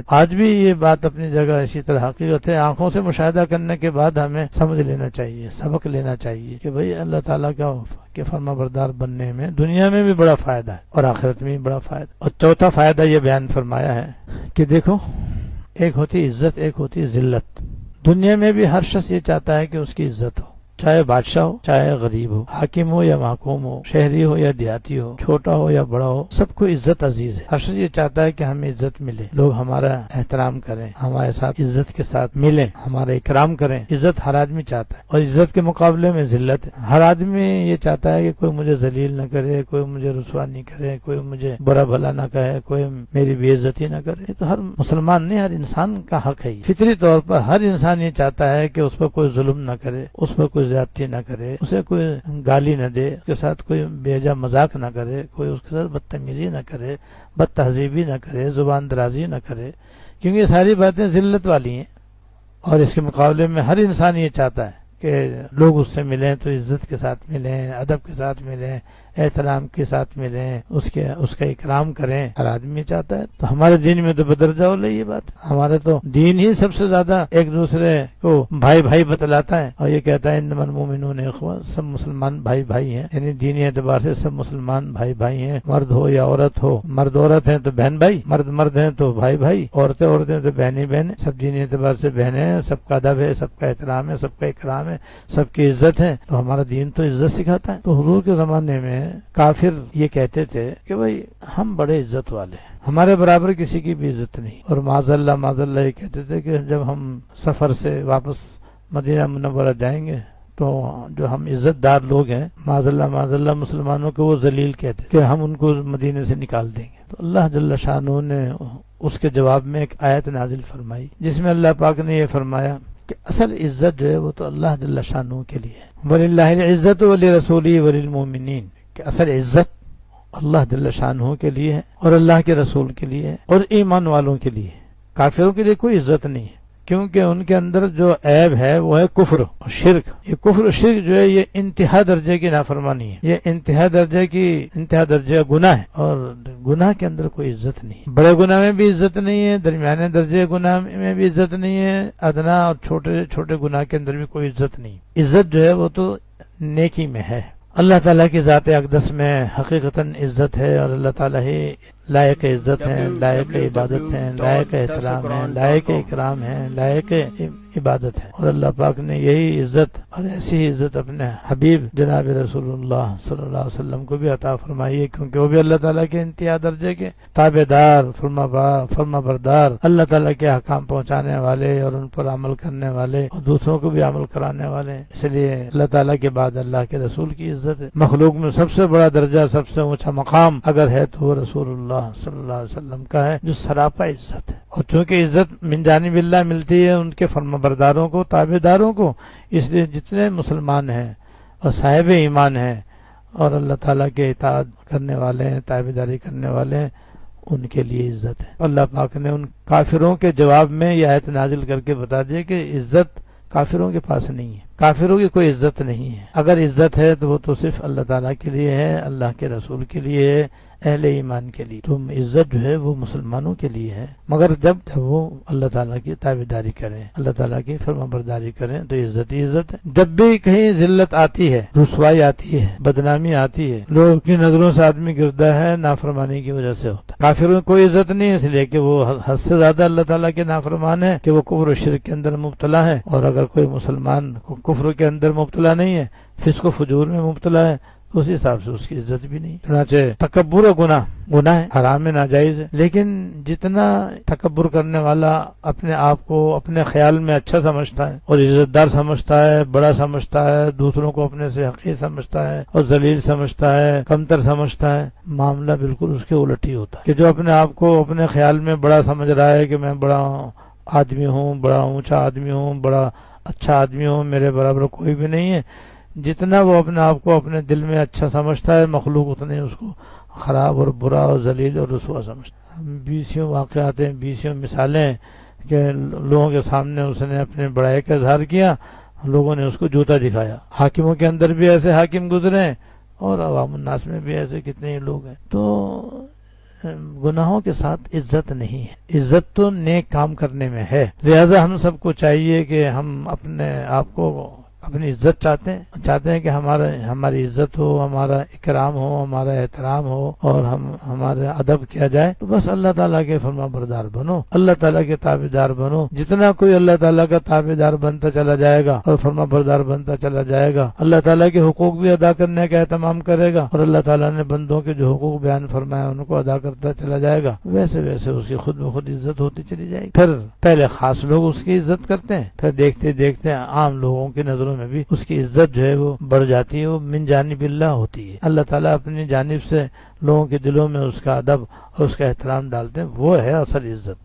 آج بھی یہ بات اپنی جگہ اسی طرح حقیقت ہے. آنکھوں سے مشاہدہ کرنے کے بعد ہمیں سمجھ لینا چاہیے، سبق لینا چاہیے کہ بھئی اللہ تعالیٰ کا کے فرما بردار بننے میں دنیا میں بھی بڑا فائدہ ہے اور آخرت میں بھی بڑا فائدہ. اور چوتھا فائدہ یہ بیان فرمایا ہے کہ دیکھو، ایک ہوتی عزت، ایک ہوتی ذلت. دنیا میں بھی ہر شخص یہ چاہتا ہے کہ اس کی عزت ہو، چاہے بادشاہ ہو، چاہے غریب ہو، حاکم ہو یا محکوم ہو، شہری ہو یا دیہاتی ہو، چھوٹا ہو یا بڑا ہو، سب کو عزت عزیز ہے. ہر شخص یہ چاہتا ہے کہ ہمیں عزت ملے، لوگ ہمارا احترام کریں، ہمارے ساتھ عزت کے ساتھ ملیں، ہمارا اکرام کریں. عزت ہر آدمی چاہتا ہے، اور عزت کے مقابلے میں ذلت ہے. ہر آدمی یہ چاہتا ہے کہ کوئی مجھے ذلیل نہ کرے، کوئی مجھے رسوا نہیں کرے، کوئی مجھے برا بھلا نہ کہے، کوئی میری بے عزتی نہ کرے. یہ تو ہر مسلمان نہیں، ہر انسان کا حق ہے. فطری طور پر ہر انسان یہ چاہتا ہے کہ اس پر کوئی ظلم نہ کرے، اس پر کوئی زیادتی نہ کرے، اسے کوئی گالی نہ دے، اس کے ساتھ کوئی بے وجہ مذاق نہ کرے، کوئی اس کے ساتھ بدتمیزی نہ کرے، بد تہذیبی نہ کرے، زبان درازی نہ کرے، کیونکہ یہ ساری باتیں ذلت والی ہیں. اور اس کے مقابلے میں ہر انسان یہ چاہتا ہے کہ لوگ اس سے ملیں تو عزت کے ساتھ ملیں، ادب کے ساتھ ملیں، احترام کے ساتھ ملیں، اس کا اکرام کریں. ہر آدمی چاہتا ہے. تو ہمارے دین میں تو بدرجہ ہو رہی یہ بات. ہمارے تو دین ہی سب سے زیادہ ایک دوسرے کو بھائی بھائی بتلاتا ہے، اور یہ کہتا ہے انما المؤمنون اخوہ، سب مسلمان بھائی بھائی ہیں. یعنی دینی اعتبار سے سب مسلمان بھائی بھائی ہیں، مرد ہو یا عورت ہو. مرد عورت ہیں تو بہن بھائی، مرد ہیں تو بھائی بھائی، عورتیں ہیں تو بہنیں بہنیں. سب دینی اعتبار سے بہنیں ہیں، سب کا ادب ہے، سب کا احترام ہے، سب کا اکرام ہے، سب کی عزت ہے. تو ہمارا دین تو عزت سکھاتا ہے. تو حضور کے زمانے میں کافر یہ کہتے تھے کہ بھئی ہم بڑے عزت والے ہیں، ہمارے برابر کسی کی بھی عزت نہیں. اور معاذ اللہ یہ کہتے تھے کہ جب ہم سفر سے واپس مدینہ منورہ جائیں گے تو جو ہم عزت دار لوگ ہیں، معاذ اللہ مسلمانوں کو وہ ذلیل کہتے کہ ہم ان کو مدینے سے نکال دیں گے. تو اللہ جل شانہ نے اس کے جواب میں ایک آیت نازل فرمائی جس میں اللہ پاک نے یہ فرمایا کہ اصل عزت جو ہے وہ تو اللہ جل شانہ کے لیے ہے. وَلِلَّهِ الْعِزَّةُ وَلِرَسُولِهِ وَلِلْمُؤْمِنِينَ، کہ اصل عزت اللہ جل شانہ کے لیے ہے اور اللہ کے رسول کے لیے ہے اور ایمان والوں کے لیے ہے. کافروں کے لیے کوئی عزت نہیں ہے، کیونکہ ان کے اندر جو عیب ہے وہ ہے کفر اور شرک. یہ کفر اور شرک جو ہے یہ انتہا درجے کی نافرمانی ہے، یہ انتہا درجے گناہ ہے، اور گناہ کے اندر کوئی عزت نہیں. بڑے گناہ میں بھی عزت نہیں ہے، درمیانے درجے گناہ میں بھی عزت نہیں ہے، ادنا اور چھوٹے گناہ کے اندر بھی کوئی عزت نہیں. عزت جو ہے وہ تو نیکی میں ہے. اللہ تعالیٰ کی ذات اقدس میں حقیقتاً عزت ہے، اور اللہ تعالیٰ ہی لائق عزت ہیں، لائق عبادت ہیں، لائق احترام ہیں، لائق اکرام ہیں، لائق عبادت ہے. اور اللہ پاک نے یہی عزت اور ایسی ہی عزت اپنے حبیب جناب رسول اللہ صلی اللہ علیہ وسلم کو بھی عطا فرمائی ہے، کیونکہ وہ بھی اللہ تعالیٰ کے انتہا درجے کے تابع دار، فرما بردار، اللہ تعالیٰ کے احکام پہنچانے والے اور ان پر عمل کرنے والے اور دوسروں کو بھی عمل کرانے والے. اس لیے اللہ تعالیٰ کے بعد اللہ کے رسول کی عزت ہے. مخلوق میں سب سے بڑا درجہ، سب سے اونچا مقام اگر ہے تو وہ رسول اللہ صلی اللہ علیہ وسلم کا ہے، جو سراپا عزت ہے. اور چونکہ عزت من جانب اللہ ملتی ہے ان کے فرما برداروں کو، تابع داروں کو، اس لیے جتنے مسلمان ہیں اور صاحب ایمان ہیں اور اللہ تعالیٰ کے اطاعت کرنے والے ہیں، تابع داری کرنے والے ہیں، ان کے لیے عزت ہے. اللہ پاک نے ان کافروں کے جواب میں یہ آیت نازل کر کے بتا دیا کہ عزت کافروں کے پاس نہیں ہے، کافروں کی کوئی عزت نہیں ہے. اگر عزت ہے تو وہ تو صرف اللہ تعالیٰ کے لیے ہے، اللہ کے رسول کے لیے ہے، اہل ایمان کے لیے. تو عزت جو ہے وہ مسلمانوں کے لیے ہے، مگر جب وہ اللہ تعالیٰ کی تابعداری کریں، اللہ تعالیٰ کی فرما برداری کریں تو عزت ہی عزت ہے. جب بھی کہیں ذلت آتی ہے، رسوائی آتی ہے، بدنامی آتی ہے، لوگوں کی نظروں سے آدمی گرتا ہے، نافرمانی کی وجہ سے ہوتا ہے. کافروں میں کوئی عزت نہیں ہے، اس لیے کہ وہ حد سے زیادہ اللہ تعالیٰ کے نافرمان ہے، کہ وہ کفر و شرک کے اندر مبتلا ہے. اور اگر کوئی مسلمان کفر کے اندر مبتلا نہیں ہے، فسق و فجور میں مبتلا ہے، تو اس حساب سے اس کی عزت بھی نہیں. چنانچہ تکبر و گناہ ہے، حرام ہے، ناجائز ہے. لیکن جتنا تکبر کرنے والا اپنے آپ کو اپنے خیال میں اچھا سمجھتا ہے اور عزت دار سمجھتا ہے، بڑا سمجھتا ہے، دوسروں کو اپنے سے حقیر سمجھتا ہے اور ذلیل سمجھتا ہے، کمتر سمجھتا ہے، معاملہ بالکل اس کے الٹ ہی ہوتا ہے. کہ جو اپنے آپ کو اپنے خیال میں بڑا سمجھ رہا ہے کہ میں بڑا آدمی ہوں، بڑا اونچا آدمی ہوں، بڑا اچھا آدمی ہوں، میرے برابر کوئی بھی نہیں ہے، جتنا وہ اپنے آپ کو اپنے دل میں اچھا سمجھتا ہے، مخلوق اتنے اس کو خراب اور برا اور ذلیل اور رسوا سمجھتا ہے. بیسیوں واقعات ہیں، بیسیوں مثالیں کہ لوگوں کے سامنے اس نے اپنے بڑائی کا اظہار کیا، لوگوں نے اس کو جوتا دکھایا. حاکموں کے اندر بھی ایسے حاکم گزرے اور عوام الناس میں بھی ایسے کتنے ہی لوگ ہیں. تو گناہوں کے ساتھ عزت نہیں ہے، عزت تو نیک کام کرنے میں ہے۔ لہذا ہم سب کو چاہیے کہ ہم اپنے آپ کو اپنی عزت چاہتے ہیں کہ ہماری عزت ہو، ہمارا اکرام ہو، ہمارا احترام ہو اور ہمارا ادب کیا جائے، تو بس اللہ تعالیٰ کے فرما بردار بنو، اللہ تعالیٰ کے تابعدار بنو۔ جتنا کوئی اللہ تعالیٰ کا تابعدار بنتا چلا جائے گا اور فرما بردار بنتا چلا جائے گا، اللہ تعالیٰ کے حقوق بھی ادا کرنے کا اہتمام کرے گا اور اللہ تعالیٰ نے بندوں کے جو حقوق بیان فرمایا ان کو ادا کرتا چلا جائے گا، ویسے ویسے اس کی خود بخود عزت ہوتی چلی جائے گی۔ پھر پہلے خاص لوگ اس کی عزت کرتے ہیں، پھر دیکھتے دیکھتے عام لوگوں کی نظروں میں بھی اس کی عزت جو ہے وہ بڑھ جاتی ہے، وہ من جانب اللہ ہوتی ہے۔ اللہ تعالیٰ اپنی جانب سے لوگوں کے دلوں میں اس کا ادب اور اس کا احترام ڈالتے ہیں، وہ ہے اصل عزت۔